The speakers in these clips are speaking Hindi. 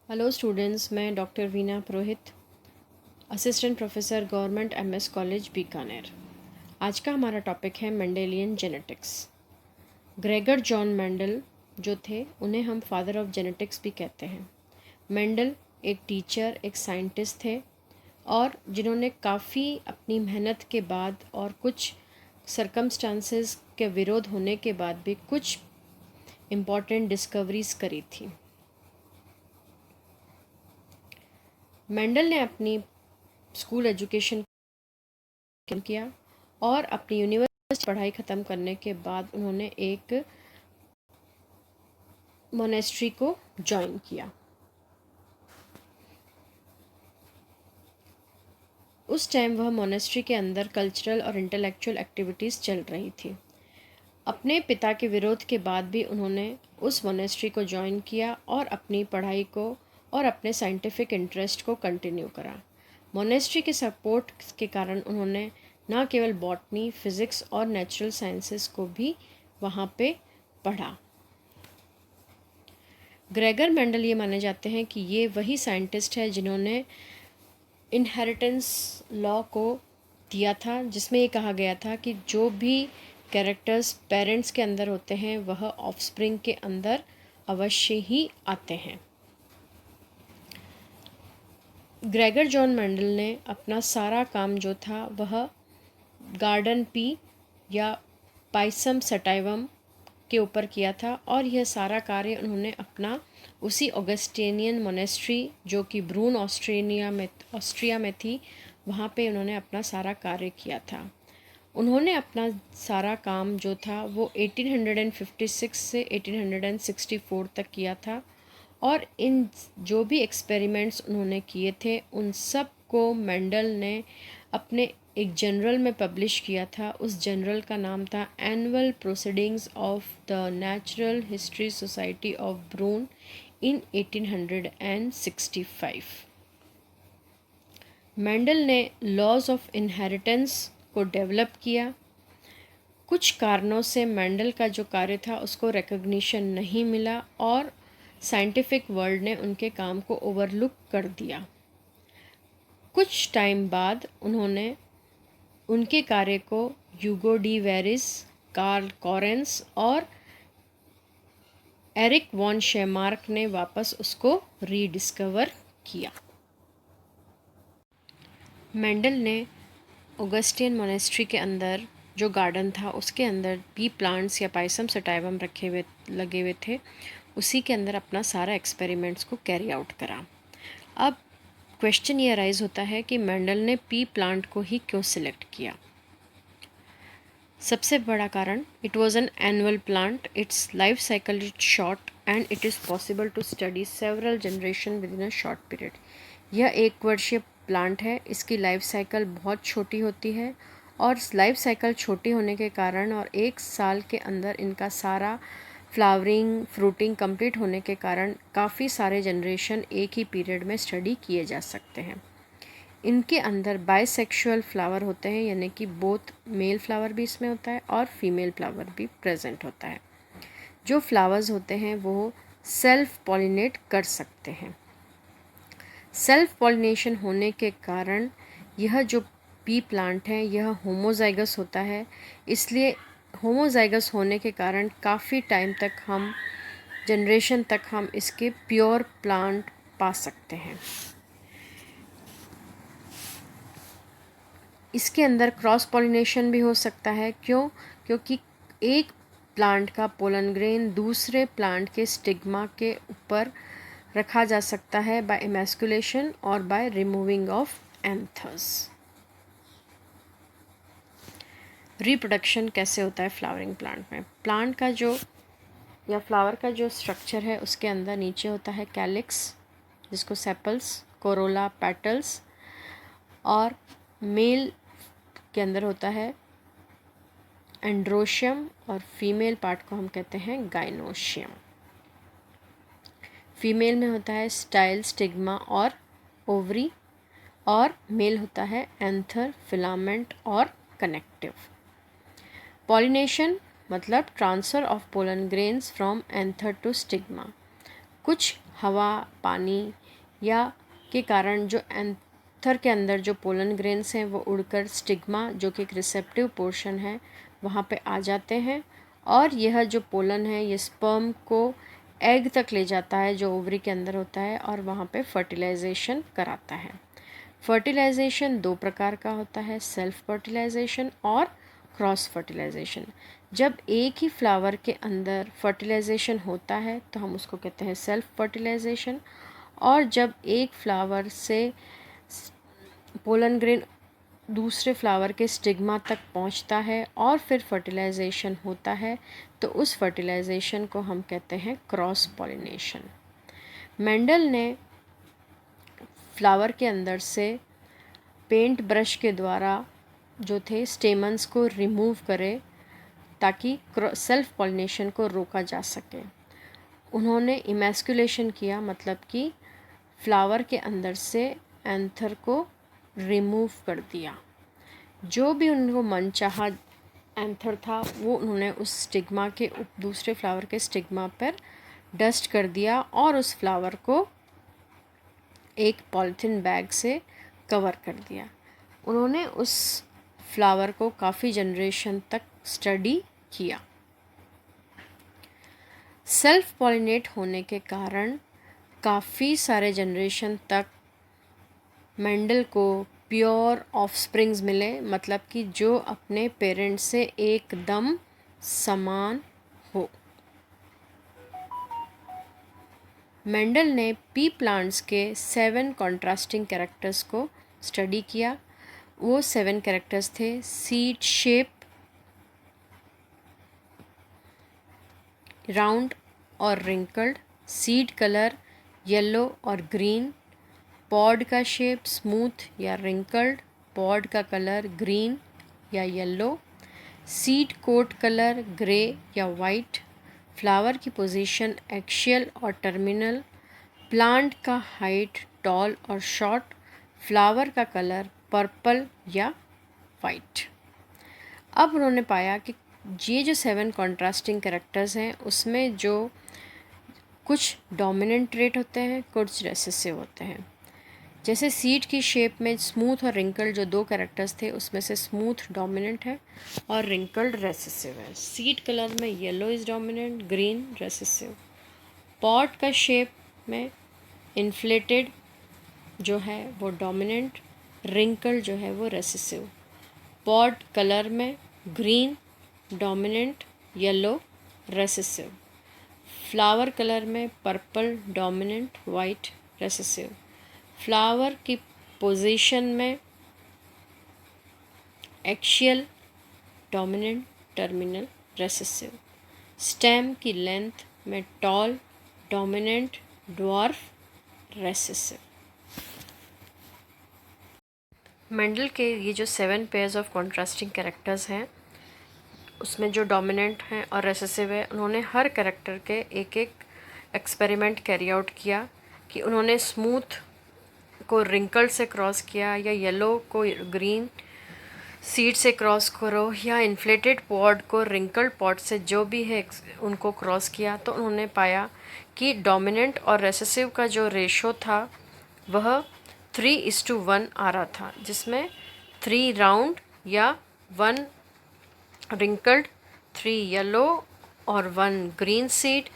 हेलो स्टूडेंट्स, मैं doctor Veena Purohit, assistant professor government MS college Bikaner. आज का हमारा टॉपिक है Mendelian genetics. Gregor John Mendel जो थे, उन्हें हम फादर ऑफ जेनेटिक्स भी कहते हैं। मेंडल एक टीचर, एक साइंटिस्ट थे और जिन्होंने काफ़ी अपनी मेहनत के बाद और कुछ सरकमस्टांसेस के विरोध होने के बाद भी कुछ इम्पॉर्टेंट डिस्कवरीज करी थी। मेंडल ने अपनी स्कूल एजुकेशन किया और अपनी यूनिवर्सिटी पढ़ाई ख़त्म करने के बाद उन्होंने एक मोनेस्ट्री को ज्वाइन किया। उस टाइम वह मोनेस्ट्री के अंदर कल्चरल और इंटेलेक्चुअल एक्टिविटीज़ चल रही थी। अपने पिता के विरोध के बाद भी उन्होंने उस मोनेस्ट्री को ज्वाइन किया और अपनी पढ़ाई को और अपने साइंटिफिक इंटरेस्ट को कंटिन्यू करा। मोनेस्ट्री के सपोर्ट के कारण उन्होंने न केवल बॉटनी, फिज़िक्स और नेचुरल साइंसेस को भी वहाँ पे पढ़ा। ग्रेगर मेंडल ये माने जाते हैं कि ये वही साइंटिस्ट है जिन्होंने इनहेरिटेंस लॉ को दिया था, जिसमें ये कहा गया था कि जो भी कैरेक्टर्स पेरेंट्स के अंदर होते हैं वह ऑफस्प्रिंग के अंदर अवश्य ही आते हैं। ग्रेगर जॉन मेंडल ने अपना सारा काम जो था वह गार्डन पी या पाइसम सटाइवम के ऊपर किया था और यह सारा कार्य उन्होंने अपना उसी ऑगस्टेनियन मोनेस्ट्री जो कि ब्रून ऑस्ट्रिया में थी, वहाँ पे उन्होंने अपना सारा कार्य किया था। उन्होंने अपना सारा काम जो था वो 1856 से 1864 तक किया था और इन जो भी एक्सपेरिमेंट्स उन्होंने किए थे उन सब को मेंडल ने अपने एक जर्नल में पब्लिश किया था। उस जर्नल का नाम था annual proceedings of the natural history society of Brunn in 1865। Mendel ने लॉज ऑफ इनहेरिटेंस को डेवलप किया। कुछ कारणों से मेंडल का जो कार्य था उसको रिकॉग्निशन नहीं मिला और साइंटिफिक वर्ल्ड ने उनके काम को ओवरलुक कर दिया। कुछ टाइम बाद उन्होंने उनके कार्य को Hugo de Vries, Carl Correns और एरिक वॉन शेमार्क ने वापस उसको रीडिस्कवर किया। मेंडल ने ऑगस्टियन मोनेस्ट्री के अंदर जो गार्डन था उसके अंदर भी प्लांट्स या पाइसम सटाइवम लगे हुए थे, उसी के अंदर अपना सारा एक्सपेरिमेंट्स को कैरी आउट करा। अब क्वेश्चन ये अराइज होता है कि मेंडल ने पी प्लांट को ही क्यों सिलेक्ट किया। सबसे बड़ा कारण, it was an annual plant, its life cycle is short and it is possible to study several generation within a short period. यह एक वर्षीय प्लांट है, इसकी लाइफ साइकिल बहुत छोटी होती है और लाइफ साइकिल छोटी होने के कारण और एक साल के अंदर इनका सारा फ्लावरिंग, फ्रूटिंग कंप्लीट होने के कारण काफ़ी सारे जनरेशन एक ही पीरियड में स्टडी किए जा सकते हैं। इनके अंदर बाइसेक्सुअल फ्लावर होते हैं, यानी कि बोथ मेल फ्लावर भी इसमें होता है और फीमेल फ्लावर भी प्रेजेंट होता है। जो फ्लावर्स होते हैं वो सेल्फ पॉलिनेट कर सकते हैं। सेल्फ पॉलिनेशन होने के कारण यह जो पी प्लांट है यह होमोजाइगस होता है, इसलिए होमोजाइगस होने के कारण काफ़ी टाइम तक जनरेशन तक हम इसके प्योर प्लांट पा सकते हैं। इसके अंदर क्रॉस पॉलिनेशन भी हो सकता है। क्योंकि एक प्लांट का पोलन ग्रेन दूसरे प्लांट के स्टिग्मा के ऊपर रखा जा सकता है बाय इमैस्कुलेशन और by removing of anthers. Reproduction कैसे होता है फ्लावरिंग प्लांट में? प्लांट का जो या फ्लावर का जो स्ट्रक्चर है उसके अंदर नीचे होता है कैलिक्स, जिसको सेपल्स, कोरोला, पेटल्स, और मेल के अंदर होता है एंड्रोशियम और फीमेल पार्ट को हम कहते हैं गाइनोशियम। फीमेल में होता है स्टाइल, स्टिग्मा और ओवरी, और मेल होता है एंथर, फिलामेंट और कनेक्टिव। पॉलिनेशन मतलब transfer of pollen grains from anther to stigma. कुछ हवा, पानी या के कारण जो एंथर के अंदर जो पोलन ग्रेन्स हैं वो उड़कर स्टिग्मा, जो कि एक रिसेप्टिव पोर्शन है, वहाँ पे आ जाते हैं और यह जो पोलन है ये स्पर्म को एग तक ले जाता है जो ओवरी के अंदर होता है और वहाँ पे फर्टिलाइजेशन कराता है। फर्टिलाइजेशन दो प्रकार का होता है, सेल्फ फर्टिलाइजेशन और क्रॉस फर्टिलाइजेशन। जब एक ही फ्लावर के अंदर फर्टिलाइजेशन होता है तो हम उसको कहते हैं सेल्फ फर्टिलाइजेशन, और जब एक फ्लावर से पोलन ग्रेन दूसरे फ्लावर के स्टिग्मा तक पहुंचता है और फिर फर्टिलाइजेशन होता है तो उस फर्टिलाइजेशन को हम कहते हैं क्रॉस पॉलिनेशन। मेंडल ने फ्लावर के अंदर से पेंट ब्रश के द्वारा जो थे स्टेमन्स को रिमूव करे ताकि सेल्फ पॉलिनेशन को रोका जा सके। उन्होंने इमैस्कुलेशन किया, मतलब कि फ्लावर के अंदर से एंथर को रिमूव कर दिया। जो भी उनको मनचाहा एंथर था वो उन्होंने उस स्टिग्मा के दूसरे फ्लावर के स्टिग्मा पर डस्ट कर दिया और उस फ्लावर को एक पॉलीथीन बैग से कवर कर दिया। उन्होंने उस फ्लावर को काफ़ी जनरेशन तक स्टडी किया। सेल्फ पॉलिनेट होने के कारण काफ़ी सारे जनरेशन तक मेंडल को प्योर ऑफस्प्रिंग्स मिले, मतलब कि जो अपने पेरेंट्स से एकदम समान हो। मेंडल ने पी प्लांट्स के 7 कॉन्ट्रास्टिंग कैरेक्टर्स को स्टडी किया। वो 7 कैरेक्टर्स थे: सीड शेप, राउंड और रिंकल्ड, सीड कलर येलो और ग्रीन, पॉड का शेप स्मूथ या रिंकल्ड, पॉड का कलर ग्रीन या yellow, seed coat colour grey या वाइट, फ्लावर की पोजीशन एक्शियल और टर्मिनल, प्लांट का हाइट टॉल और शॉर्ट, फ्लावर का कलर पर्पल या वाइट। अब उन्होंने पाया कि ये जो 7 कॉन्ट्रास्टिंग कैरेक्टर्स हैं उसमें जो कुछ डोमिनेंट ट्रेट होते हैं, कुछ रेसेसिव होते हैं। जैसे सीड की शेप में स्मूथ और रिंकल्ड जो 2 कैरेक्टर्स थे उसमें से स्मूथ डोमिनेंट है और रिंकल्ड रेसेसिव है। सीड कलर में yellow is dominant, green recessive. Pod का शेप में इन्फ्लेटेड जो है वो डोमिनेंट, रिंकल्ड जो है वो रेसेसिव। पॉट कलर में green dominant, yellow recessive. Flower colour में purple dominant, white recessive. Flower की पोजीशन में axial dominant, terminal recessive. Stem की लेंथ में tall dominant, dwarf recessive. Mendel के ये जो 7 पेयर्स ऑफ कॉन्ट्रास्टिंग कैरेक्टर्स हैं उसमें जो डोमिनेंट हैं और रेसेसिव है, उन्होंने हर कैरेक्टर के एक एक एक्सपेरिमेंट कैरी आउट किया कि उन्होंने स्मूथ को रिंकल्ड से क्रॉस किया या येलो को ग्रीन सीड से क्रॉस करो या इन्फ्लेटेड पॉड को रिंकल्ड पॉड से, जो भी है उनको क्रॉस किया। तो उन्होंने पाया कि डोमिनेंट और रेसेसिव का जो रेशो था वह 3:1 आ रहा था, जिसमें 3 राउंड या 1 रिंकल्ड, 3 येलो और 1 ग्रीन सीड,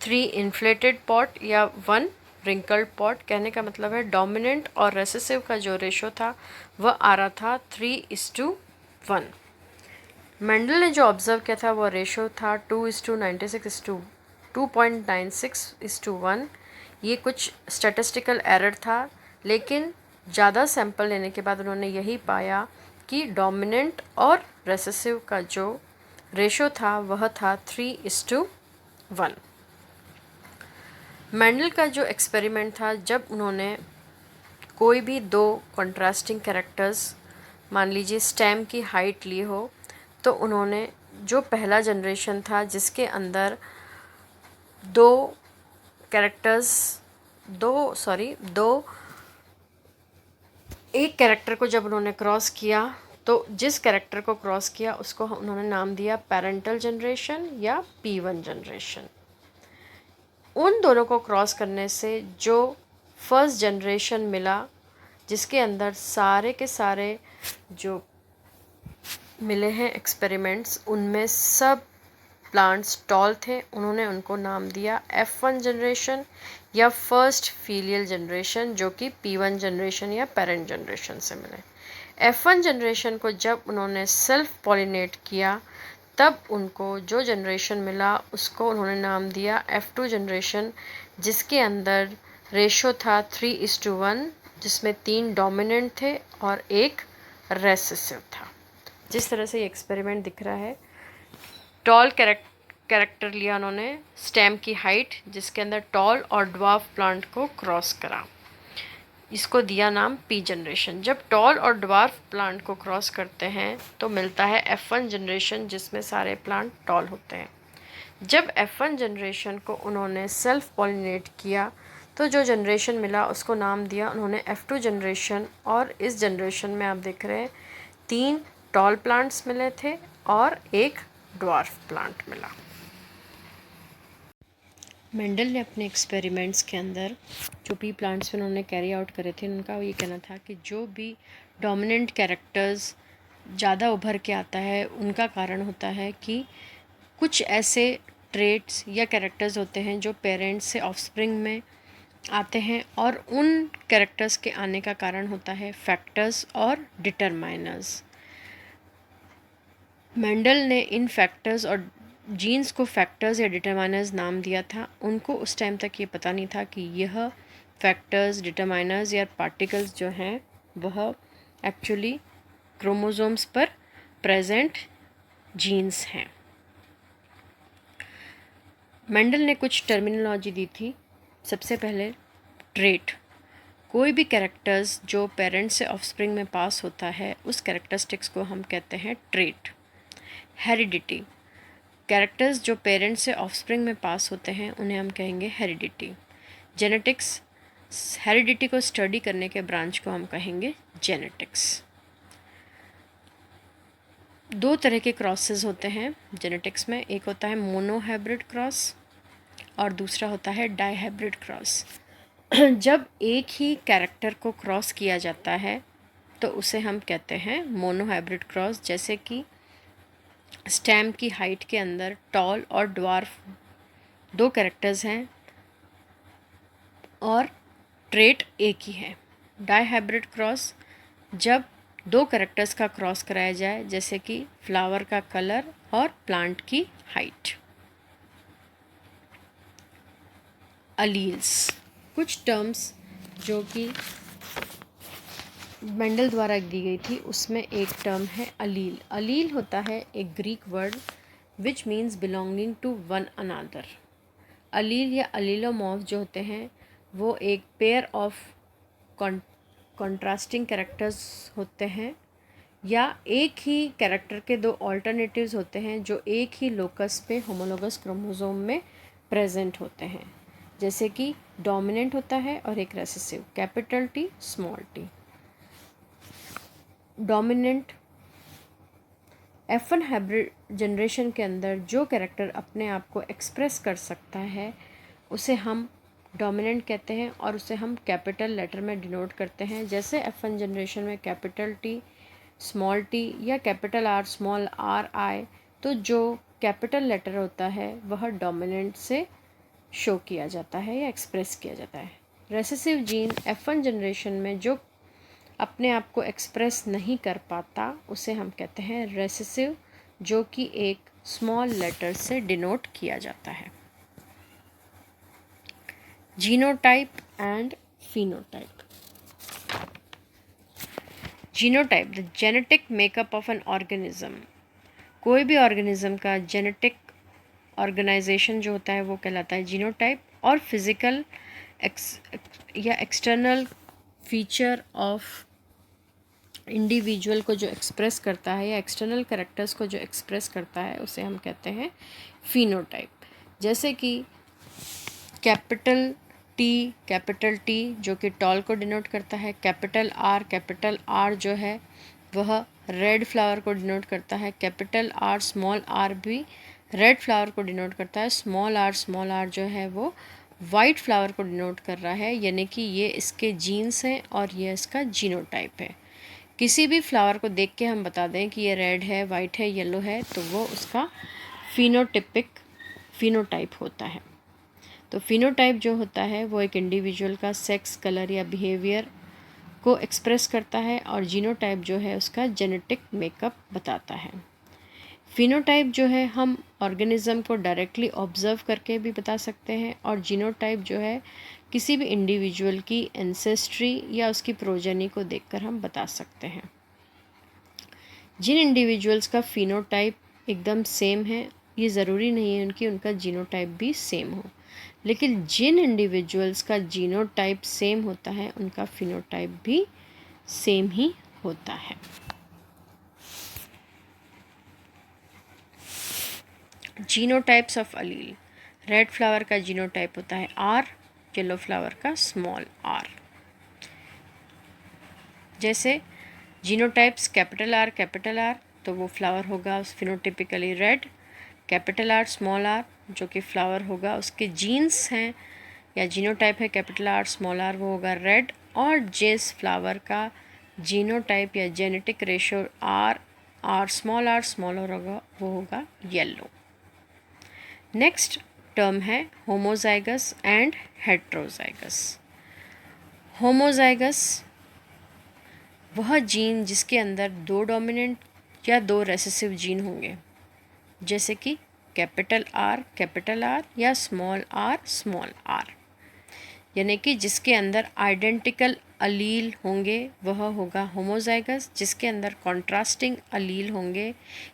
3 इन्फ्लेटेड पॉट या 1 रिंकल्ड पॉट। कहने का मतलब है डोमिनेंट और रेसेसिव का जो रेशो था वह आ रहा था 3:1। मेंडल ने जो ऑब्ज़र्व किया था वो रेशो था 2:96:2.96:1। ये कुछ स्टैटिस्टिकल एरर था, लेकिन ज़्यादा सैंपल लेने के बाद उन्होंने यही पाया कि डोमिनेंट और रेसेसिव का जो रेशो था वह था 3:1। मेंडल का जो एक्सपेरिमेंट था, जब उन्होंने कोई भी 2 कॉन्ट्रास्टिंग कैरेक्टर्स, मान लीजिए स्टेम की हाइट ली हो, तो उन्होंने जो पहला जनरेशन था जिसके अंदर 2 कैरेक्टर्स एक कैरेक्टर को जब उन्होंने क्रॉस किया तो जिस कैरेक्टर को क्रॉस किया उसको उन्होंने नाम दिया पेरेंटल जनरेशन या P1 जनरेशन। उन दोनों को क्रॉस करने से जो फर्स्ट जनरेशन मिला, जिसके अंदर सारे के सारे जो मिले हैं एक्सपेरिमेंट्स, उनमें सब प्लांट्स टॉल थे। उन्होंने उनको नाम दिया F1 जनरेशन या फर्स्ट फीलियल जनरेशन, जो कि P1 जनरेशन या पेरेंट जनरेशन से मिले। F1 जनरेशन को जब उन्होंने सेल्फ पॉलिनेट किया, तब उनको जो जनरेशन मिला उसको उन्होंने नाम दिया F2 जनरेशन, जिसके अंदर रेशो था 3:1, जिसमें 3 डोमिनेंट थे और 1 रेसेसिव था। जिस तरह से ये एक्सपेरिमेंट दिख रहा है, टॉल कैरेक्टर लिया उन्होंने, स्टेम की हाइट, जिसके अंदर टॉल और ड्वार्फ प्लांट को क्रॉस करा, इसको दिया नाम P जनरेशन। जब टॉल और ड्वार्फ प्लांट को क्रॉस करते हैं तो मिलता है F1 जनरेशन, जिसमें सारे प्लांट टॉल होते हैं। जब F1 जनरेशन को उन्होंने सेल्फ पॉलिनेट किया तो जो जनरेशन मिला उसको नाम दिया उन्होंने F2 जनरेशन, और इस जनरेशन में आप देख रहे हैं 3 टॉल प्लांट्स मिले थे और 1 ड्वार्फ प्लांट मिला। मेंडल ने अपने एक्सपेरिमेंट्स के अंदर जो पी प्लांट्स में उन्होंने कैरी आउट करे थे, उनका ये कहना था कि जो भी डोमिनेंट कैरेक्टर्स ज़्यादा उभर के आता है, उनका कारण होता है कि कुछ ऐसे ट्रेट्स या कैरेक्टर्स होते हैं जो पेरेंट्स से ऑफस्प्रिंग में आते हैं, और उन कैरेक्टर्स के आने का कारण होता है फैक्टर्स और डिटरमाइनर्स। मेंडल ने इन फैक्टर्स और जीन्स को फैक्टर्स या डिटरमाइनर्स नाम दिया था। उनको उस टाइम तक ये पता नहीं था कि यह फैक्टर्स, डिटरमाइनर्स या पार्टिकल्स जो हैं वह एक्चुअली क्रोमोसोम्स पर प्रेजेंट जीन्स हैं। मेंडल ने कुछ टर्मिनोलॉजी दी थी। सबसे पहले ट्रेट, कोई भी कैरेक्टर्स जो पेरेंट्स से ऑफस्प्रिंग में पास होता है उस कैरेक्टरिस्टिक्स को हम कहते हैं ट्रेट। हेरिडिटी, कैरेक्टर्स जो पेरेंट्स से ऑफस्प्रिंग में पास होते हैं उन्हें हम कहेंगे हेरिडिटी। जेनेटिक्स, हेरिडिटी को स्टडी करने के ब्रांच को हम कहेंगे जेनेटिक्स। 2 तरह के क्रॉसेस होते हैं जेनेटिक्स में, एक होता है मोनोहाइब्रिड क्रॉस और दूसरा होता है डाइहाइब्रिड क्रॉस। जब एक ही कैरेक्टर को क्रॉस किया जाता है तो उसे हम कहते हैं मोनोहाइब्रिड क्रॉस, जैसे कि स्टेम की हाइट के अंदर टॉल और ड्वार्फ 2 कैरेक्टर्स हैं और ट्रेट एक ही है। डाइहाइब्रिड क्रॉस, जब 2 कैरेक्टर्स का क्रॉस कराया जाए, जैसे कि फ्लावर का कलर और प्लांट की हाइट। अलील्स, कुछ टर्म्स जो कि मेंडल द्वारा दी गई थी, उसमें एक टर्म है अलील। अलील होता है एक Greek word which means belonging to one another. Allele या अलीलोमॉर्फ जो होते हैं वो एक पेयर ऑफ कॉन्ट्रास्टिंग कैरेक्टर्स होते हैं, या एक ही कैरेक्टर के 2 ऑल्टरनेटिव्स होते हैं जो एक ही लोकस पे होमोलोगस क्रोमोसोम में प्रेजेंट होते हैं, जैसे कि डोमिनेंट होता है और एक recessive, capital T small t। Dominant F1 hybrid generation के अंदर जो कैरेक्टर अपने आप को एक्सप्रेस कर सकता है उसे हम डोमिनेंट कहते हैं और उसे हम कैपिटल लेटर में डिनोट करते हैं, जैसे F1 जनरेशन में कैपिटल T स्मॉल t या कैपिटल R स्मॉल r, तो जो कैपिटल लेटर होता है वह डोमिनेंट से शो किया जाता है या एक्सप्रेस किया जाता है। रेसेसिव जीन F1 जनरेशन में जो अपने आप को एक्सप्रेस नहीं कर पाता उसे हम कहते हैं रेसेसिव, जो कि एक स्मॉल लेटर से डिनोट किया जाता है। Genotype and phenotype. Genotype, the genetic makeup of an organism. कोई भी ऑर्गेनिज्म का जेनेटिक ऑर्गेनाइजेशन जो होता है वो कहलाता है जीनोटाइप। और फिजिकल या एक्सटर्नल फीचर ऑफ इंडिविजुअल को जो एक्सप्रेस करता है या एक्सटर्नल कैरेक्टर्स को जो एक्सप्रेस करता है उसे हम कहते हैं फिनोटाइप। जैसे कि कैपिटल T जो कि टॉल को डिनोट करता है, कैपिटल R जो है वह रेड फ्लावर को डिनोट करता है, कैपिटल R स्मॉल r भी रेड फ्लावर को डिनोट करता है, स्मॉल r जो है वो वाइट फ्लावर को डिनोट कर रहा है, यानी कि ये इसके जीन्स हैं और ये इसका जीनोटाइप है। किसी भी फ्लावर को देख के हम बता दें कि ये रेड है, वाइट है, येलो है, तो वो उसका फिनोटाइप होता है। तो फिनोटाइप जो होता है वो एक इंडिविजुअल का सेक्स, कलर या बिहेवियर को एक्सप्रेस करता है, और जीनोटाइप जो है उसका जेनेटिक मेकअप बताता है। फिनोटाइप जो है हम ऑर्गेनिज्म को डायरेक्टली ऑब्जर्व करके भी बता सकते हैं, और जीनोटाइप जो है किसी भी इंडिविजुअल की एंसेस्ट्री या उसकी प्रोजेनी को देखकर हम बता सकते हैं। जिन इंडिविजुअल्स का फिनोटाइप एकदम सेम है, ये ज़रूरी नहीं है उनका जीनोटाइप भी सेम हो, लेकिन जिन इंडिविजुअल्स का जीनोटाइप सेम होता है उनका फिनोटाइप भी सेम ही होता है। Genotypes of allele. Red flower का जीनोटाइप होता है R, येलो फ्लावर का स्मॉल r। जैसे जीनोटाइप्स कैपिटल R, तो वो फ्लावर होगा phenotypically red. Capital R small r, जो कि फ्लावर होगा उसके जीन्स हैं या जीनोटाइप है कैपिटल R स्मॉल r, वो होगा रेड। और जिस फ्लावर का जीनोटाइप या genetic ratio R small r होगा वो होगा येलो। नेक्स्ट टर्म है होमोजाइगस एंड हेट्रोजाइगस। होमोजाइगस वह जीन जिसके अंदर 2 डोमिनेंट या 2 रेसेसिव जीन होंगे, जैसे कि कैपिटल R या स्मॉल r, यानी कि जिसके अंदर आइडेंटिकल अलील होंगे वह होगा होमोजाइगस। जिसके अंदर कॉन्ट्रास्टिंग अलील होंगे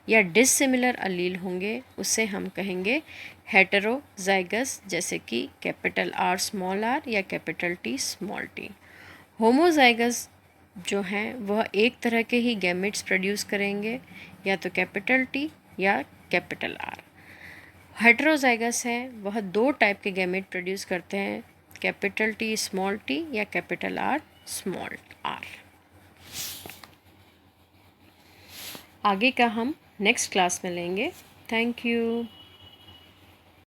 या डिसिमिलर अलील होंगे उसे हम कहेंगे हेटेरोजाइगस, जैसे कि कैपिटल R स्मॉल r या capital T small t। Homozygous जो हैं वह एक तरह के ही गैमेट्स प्रोड्यूस करेंगे, या तो कैपिटल T या कैपिटल R। हेटेरोजाइगस है वह 2 टाइप के गैमेट प्रोड्यूस करते हैं, कैपिटल T स्मॉल t या कैपिटल R स्मॉल r। आगे का हम नेक्स्ट क्लास में लेंगे। Thank you.